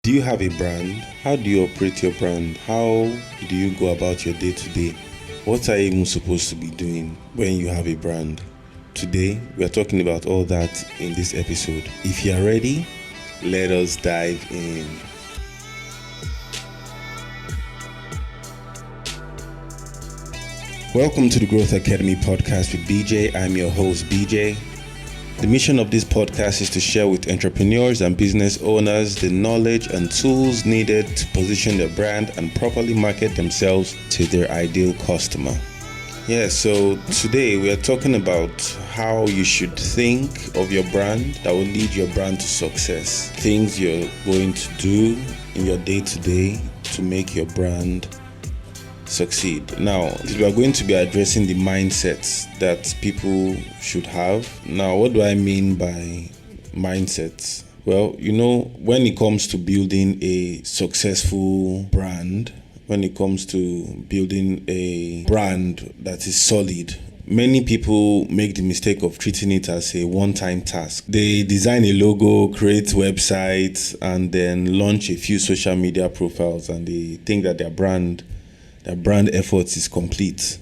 Do you have a brand? How do you operate your brand? How do you go about your day to day? What are you even supposed to be doing when you have a brand? Today, we are talking about all that in this episode. If you are ready, let us dive in. Welcome to the Growth Academy podcast with BJ. I'm your host, BJ. The mission of this podcast is to share with entrepreneurs and business owners the knowledge and tools needed to position their brand and properly market themselves to their ideal customer. So today we are talking about how you should think of your brand that will lead your brand to success. Things you're going to do in your day-to-day to make your brand succeed. Now, we are going to be addressing the mindsets that people should have. Now, what do I mean by mindsets? Well, when it comes to building a successful brand, when it comes to building a brand that is solid, many people make the mistake of treating it as a one-time task. They design a logo, create websites, and then launch a few social media profiles, and they think that their brand efforts is complete.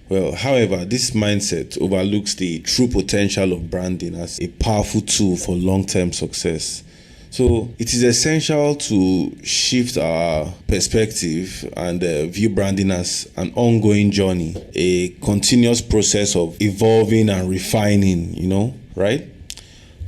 Well, however, this mindset overlooks the true potential of branding as a powerful tool for long-term success. So it is essential to shift our perspective and view branding as an ongoing journey, a continuous process of evolving and refining, right?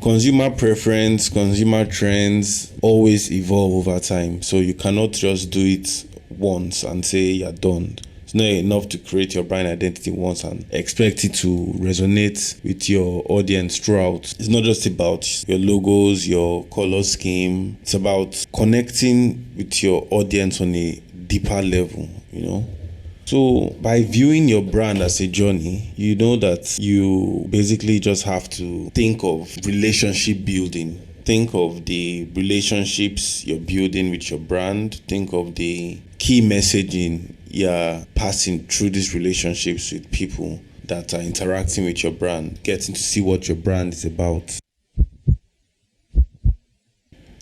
Consumer preference, consumer trends always evolve over time. So you cannot just do it once and say you're done. It's not enough to create your brand identity once and expect it to resonate with your audience throughout. It's not just about your logos, your color scheme. It's about connecting with your audience on a deeper level, So by viewing your brand as a journey, you know that you basically just have to think of relationship building. Think of the relationships you're building with your brand. Think of the key messaging you're passing through these relationships with people that are interacting with your brand, getting to see what your brand is about.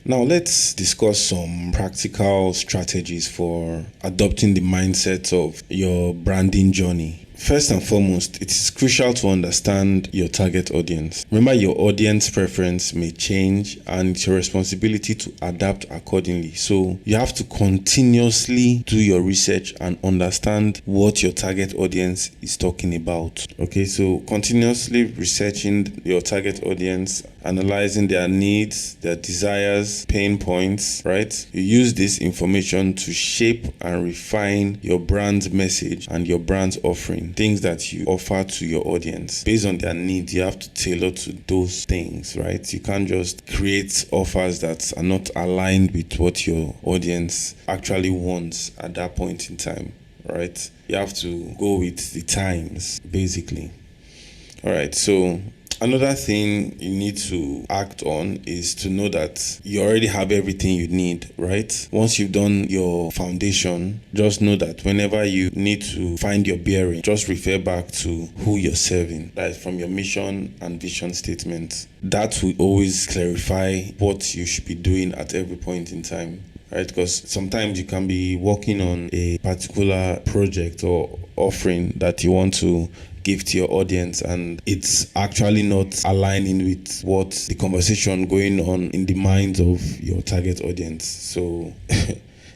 Now let's discuss some practical strategies for adopting the mindset of your branding journey. First and foremost, it is crucial to understand your target audience. Remember, your audience preference may change and it's your responsibility to adapt accordingly. So you have to continuously do your research and understand what your target audience is talking about. Okay, so continuously researching your target audience, analyzing their needs, their desires, pain points, right? You use this information to shape and refine your brand's message and your brand's offering. Things that you offer to your audience based on their needs. You have to tailor to those things, right? You can't just create offers that are not aligned with what your audience actually wants at that point in time, right? You have to go with the times, basically. All right, so another thing you need to act on is to know that you already have everything you need, right? Once you've done your foundation, just know that whenever you need to find your bearing, just refer back to who you're serving. That is from your mission and vision statement. That will always clarify what you should be doing at every point in time. Right, because sometimes you can be working on a particular project or offering that you want to give to your audience, and it's actually not aligning with what the conversation going on in the minds of your target audience. So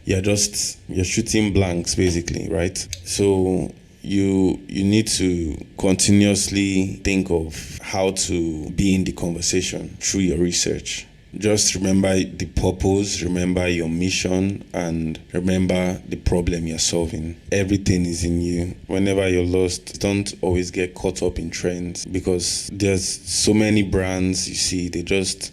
you're shooting blanks, basically, right? So you need to continuously think of how to be in the conversation through your research. Just remember the purpose, remember your mission, and remember the problem you're solving. Everything is in you. Whenever you're lost, don't always get caught up in trends, because there's so many brands, you see, they just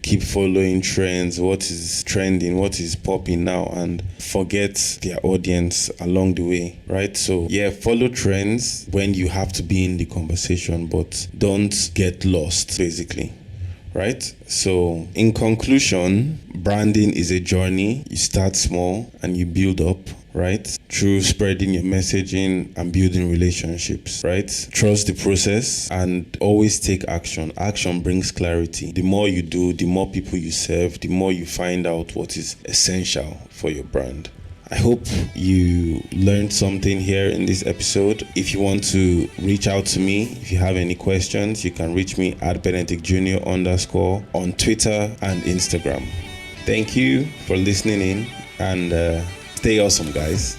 keep following trends, what is trending, what is popping now, and forget their audience along the way, right? So follow trends when you have to be in the conversation, but don't get lost, basically. Right? So in conclusion, branding is a journey. You start small and you build up. right? Through spreading your messaging and building relationships, right? Trust the process and always take action. Action brings clarity. The more you do, the more people you serve, the more you find out what is essential for your brand. I hope you learned something here in this episode. If you want to reach out to me, if you have any questions, you can reach me at BenedictJr_ on Twitter and Instagram. Thank you for listening in, and stay awesome, guys.